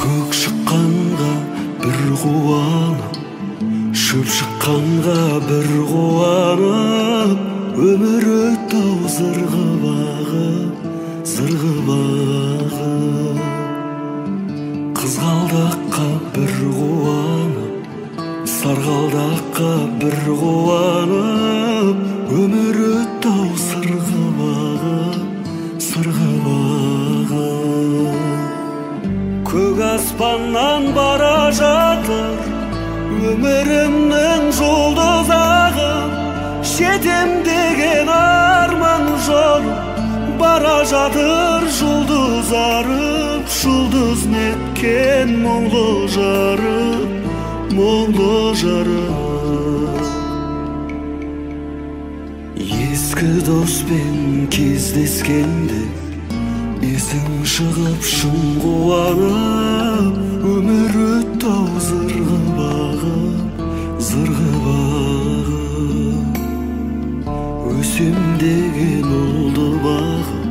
көк шыққанға бір қуанып, шөп шыққанға бір қуанып, өмір өтті ау зырғып ағып, зырғып ағып. Қызғалдаққа бір қуанып, сарғалдаққа бір қуанып, өмір өтті ау сырғып ағып, сырғып ағып. Көк аспаннан бара жатыр өмірімнің жұлдызағы, жетем деген арман жолы бара жатыр жұлдыз арып, жұлдыз неткен мұңлы жарып, мұңлы жарып. Ескі доспен кездескенде есің шығып шын қуанып, өмір өтті ау зырғып ағып, зырғып ағып. Өсем деген ұлды бағып,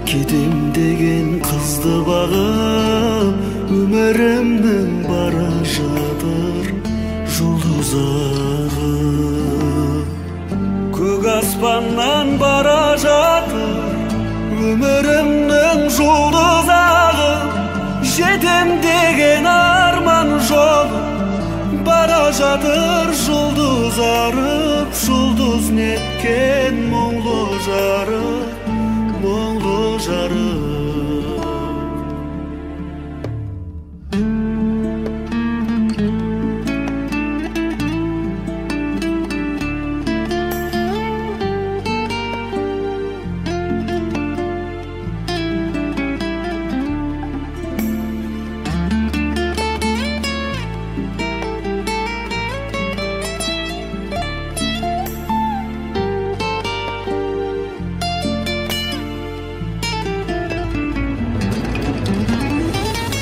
кетем деген қызды бағып, өмірімнің бара жатыр жұлдыз ағып. Көк аспаннан бара жатыр өмірімнің жұлдыз ағып, жетем деген арман жолы бара жатыр жұлдыз арып, жұлдыз неткен мұңлы жарып, мұңлы жарып.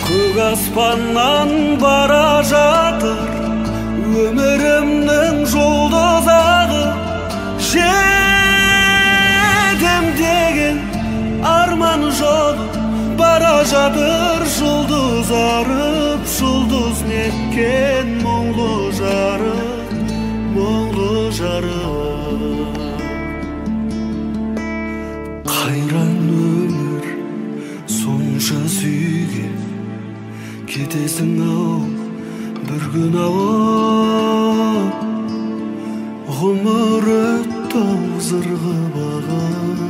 Көк аспаннан бара жатыр өмірімнің жұлдыз ағып, жетем деген арман жолы бара жатыр жұлдыз арып, жұлдыз неткен мұңлы жарып, мұңлы жарып. Қайран өмір сонша сүйген, кетесің ау бір күн ауып, ғұмыр өтті ау зырғып ағып,